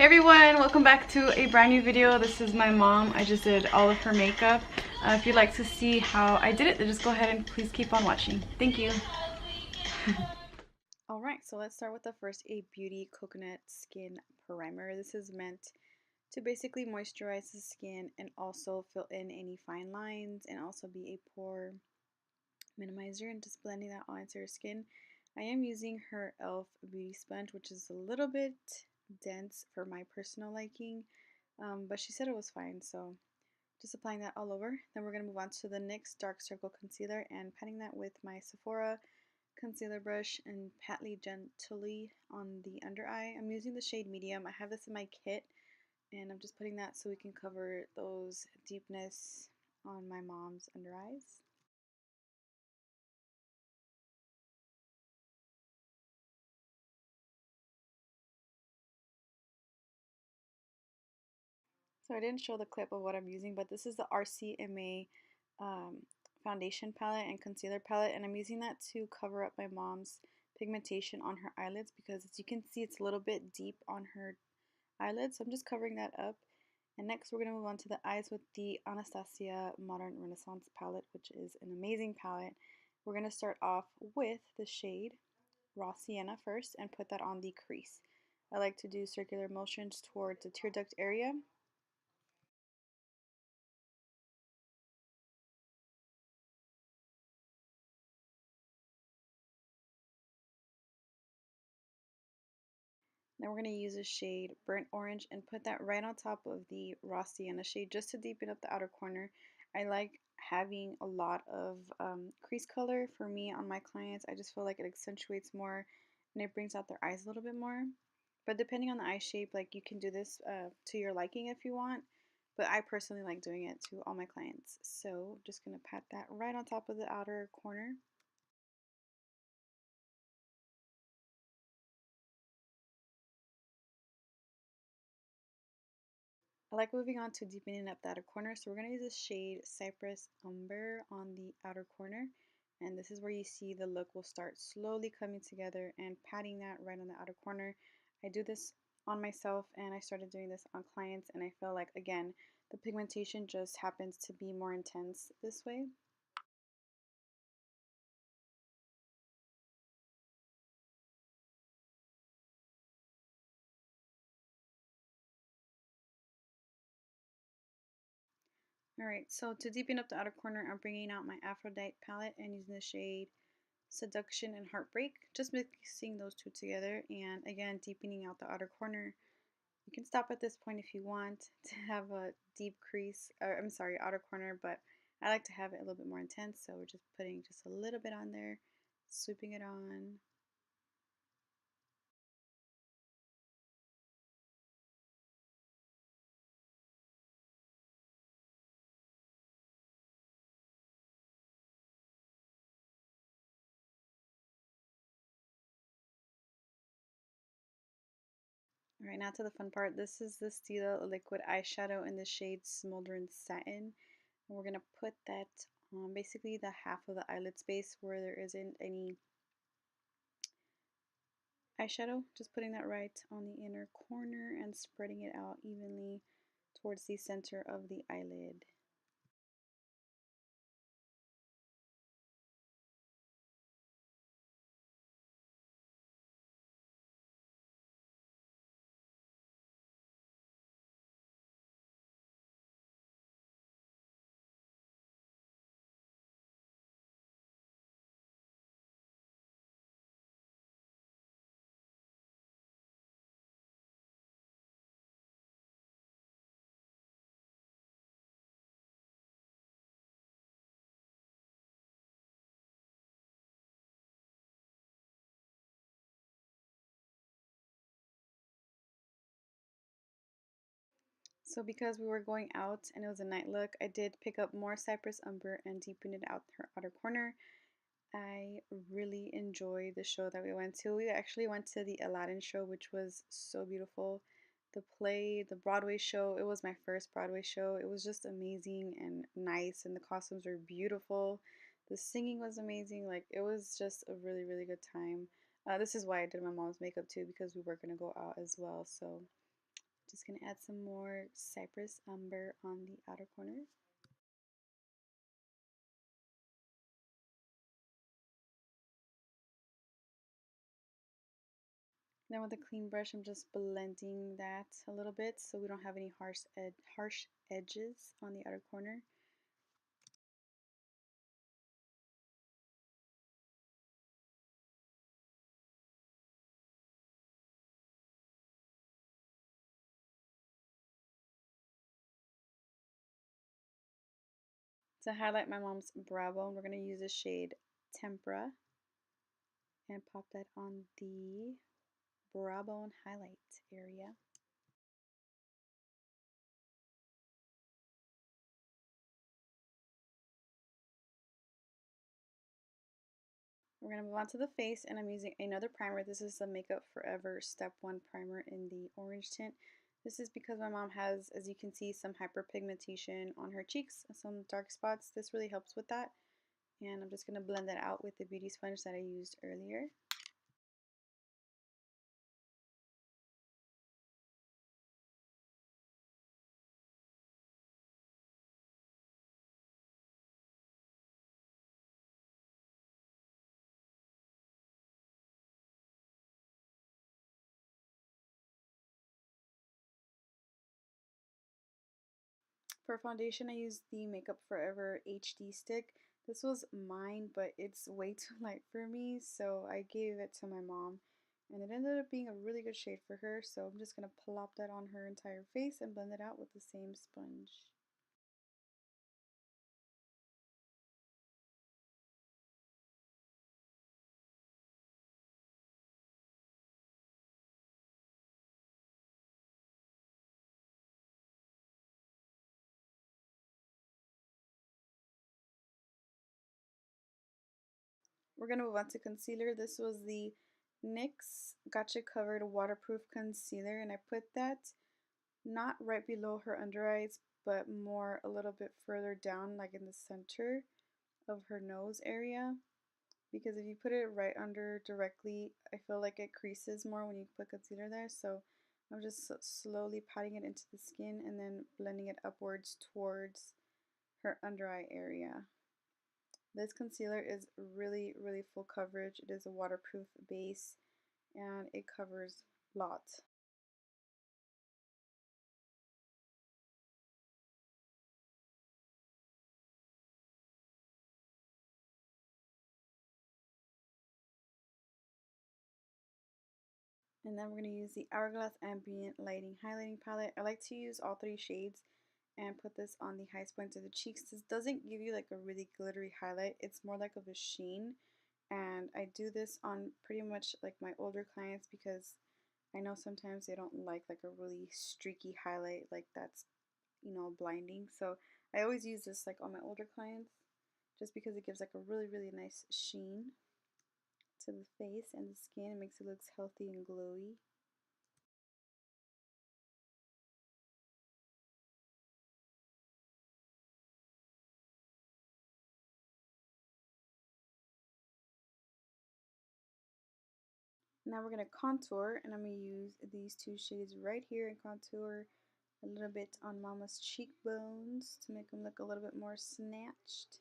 everyone, welcome back to a brand new video. This is my mom. I just did all of her makeup. If you'd like to see how I did it, then just go ahead and please keep on watching. Thank you. Alright, so let's start with the first A Beauty Coconut Skin Primer. This is meant to basically moisturize the skin and also fill in any fine lines and also be a pore minimizer and just blending that onto your skin. I am using her e.l.f. Beauty Sponge, which is a little bit dense for my personal liking, but she said it was fine, so just applying that all over. Then we're going to move on to the NYX Dark Circle Concealer and patting that with my Sephora concealer brush and patly gently on the under eye. I'm using the shade medium. I have this in my kit and I'm just putting that so we can cover those deepness on my mom's under eyes. So I didn't show the clip of what I'm using, but this is the RCMA foundation palette and concealer palette, and I'm using that to cover up my mom's pigmentation on her eyelids because as you can see it's a little bit deep on her eyelids, so I'm just covering that up. And next we're going to move on to the eyes with the Anastasia Modern Renaissance palette, which is an amazing palette. We're going to start off with the shade Raw Sienna first and put that on the crease. I like to do circular motions towards the tear duct area. Then we're going to use a shade Burnt Orange and put that right on top of the Raw Sienna shade just to deepen up the outer corner. I like having a lot of crease color for me on my clients. I just feel like it accentuates more and it brings out their eyes a little bit more. But depending on the eye shape, like you can do this to your liking if you want. But I personally like doing it to all my clients. So just going to pat that right on top of the outer corner. I like moving on to deepening up the outer corner, so we're going to use this shade Cypress Umber on the outer corner, and this is where you see the look will start slowly coming together and patting that right on the outer corner. I do this on myself and I started doing this on clients, and I feel like, again, the pigmentation just happens to be more intense this way. Alright, so to deepen up the outer corner, I'm bringing out my Aphrodite palette and using the shade Seduction and Heartbreak, just mixing those two together and again deepening out the outer corner. You can stop at this point if you want to have a deep crease, or I'm sorry, outer corner, but I like to have it a little bit more intense, so we're just putting just a little bit on there, swooping it on. Alright, now to the fun part. This is the Stila liquid eyeshadow in the shade Smolderin Satin. And we're going to put that on basically the half of the eyelid space where there isn't any eyeshadow. Just putting that right on the inner corner and spreading it out evenly towards the center of the eyelid. So because we were going out and it was a night look, I did pick up more Cypress Umber and deepen it out her outer corner. I really enjoyed the show that we went to. We actually went to the Aladdin show, which was so beautiful. The play, the Broadway show, it was my first Broadway show. It was just amazing and nice, and the costumes were beautiful. The singing was amazing. Like, it was just a really, really good time. This is why I did my mom's makeup too, because we were going to go out as well. So Just going to add some more Cypress Umber on the outer corner. Then with a clean brush, I'm just blending that a little bit so we don't have any harsh edges on the outer corner. To highlight my mom's brow bone, we're going to use the shade Tempera and pop that on the brow bone highlight area. We're going to move on to the face, and I'm using another primer. This is the Makeupforever Step 1 primer in the orange tint. This is because my mom has, as you can see, some hyperpigmentation on her cheeks, some dark spots. This really helps with that. And I'm just going to blend that out with the beauty sponge that I used earlier. For foundation, I used the Makeupforever HD stick. This was mine, but it's way too light for me, so I gave it to my mom. And it ended up being a really good shade for her, so I'm just going to plop that on her entire face and blend it out with the same sponge. We're going to move on to concealer. This was the NYX Gotcha Covered Waterproof Concealer, and I put that not right below her under eyes, but more a little bit further down, like in the center of her nose area. Because if you put it right under directly, I feel like it creases more when you put concealer there. So I'm just slowly patting it into the skin and then blending it upwards towards her under eye area. This concealer is really, really full coverage. It is a waterproof base and it covers lots. And then we're going to use the Hourglass Ambient Highlighting Palette. I like to use all three shades and put this on the highest points of the cheeks. This doesn't give you like a really glittery highlight. It's more like of a sheen. And I do this on pretty much like my older clients because I know sometimes they don't like a really streaky highlight like that's, you know, blinding. So I always use this like on my older clients just because it gives like a really, really nice sheen to the face and the skin. It makes it look healthy and glowy. Now we're going to contour, and I'm going to use these two shades right here and contour a little bit on Mama's cheekbones to make them look a little bit more snatched.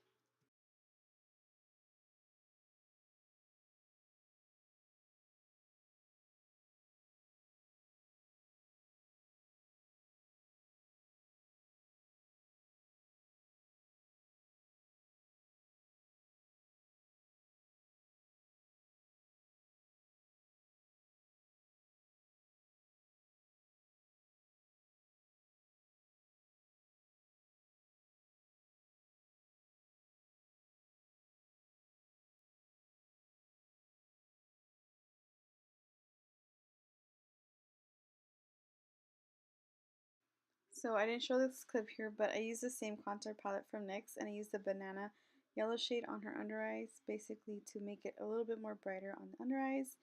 So I didn't show this clip here, but I used the same contour palette from NYX, and I used the banana yellow shade on her under eyes, basically to make it a little bit more brighter on the under eyes.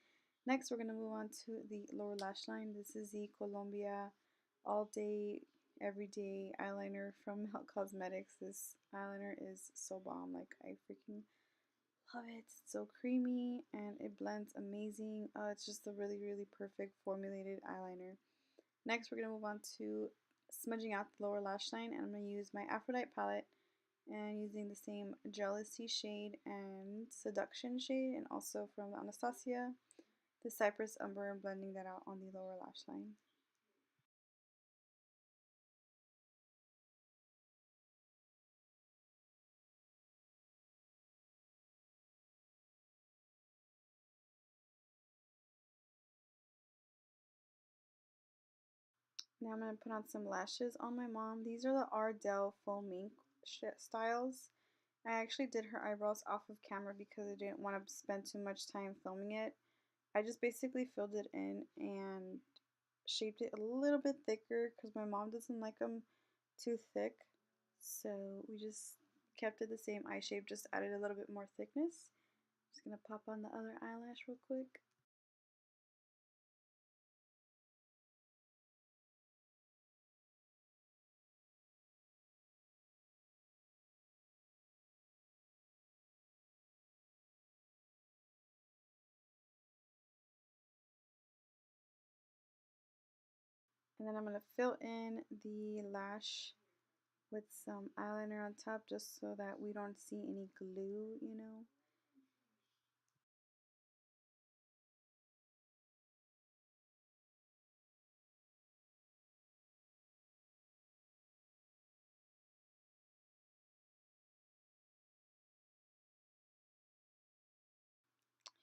Next, we're going to move on to the lower lash line. This is the Columbia All Day Everyday Eyeliner from Milk Cosmetics. This eyeliner is so bomb. Like, I freaking love it. It's so creamy and it blends amazing. It's just a really, really perfect formulated eyeliner. Next, we're going to move on to smudging out the lower lash line, and I'm going to use my Aphrodite palette and using the same Jealousy shade and Seduction shade, and also from the Anastasia, the Cypress Umber, and blending that out on the lower lash line. Now I'm going to put on some lashes on my mom. These are the Ardell Faux Minx styles. I actually did her eyebrows off of camera because I didn't want to spend too much time filming it. I just basically filled it in and shaped it a little bit thicker because my mom doesn't like them too thick. So we just kept it the same eye shape, just added a little bit more thickness. Just going to pop on the other eyelash real quick. And then I'm going to fill in the lash with some eyeliner on top just so that we don't see any glue, you know.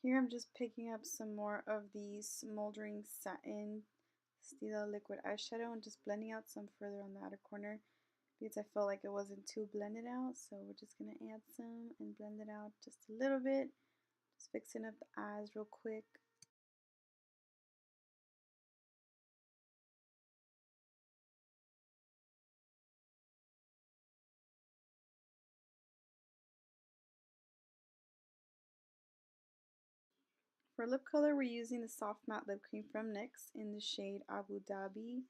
Here I'm just picking up some more of the Smoldering Satin Stila Liquid Eyeshadow and just blending out some further on the outer corner because I felt like it wasn't too blended out. So we're just going to add some and blend it out just a little bit. Just fixing up the eyes real quick. For lip color, we're using the Soft Matte Lip Cream from NYX in the shade Abu Dhabi.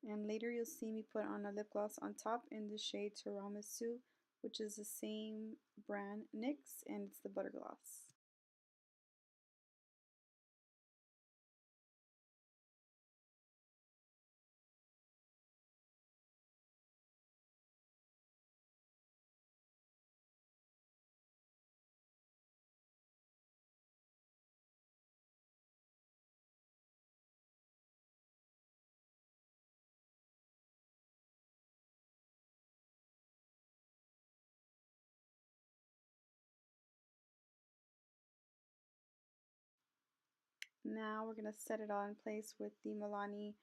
And later you'll see me put on a lip gloss on top in the shade Tiramisu, which is the same brand NYX, and it's the butter gloss. Now we're going to set it all in place with the Milani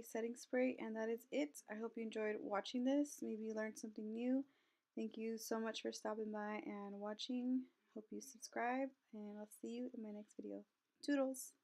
setting spray, and that is it. I hope you enjoyed watching this. Maybe you learned something new. Thank you so much for stopping by and watching. Hope you subscribe, and I'll see you in my next video. Toodles!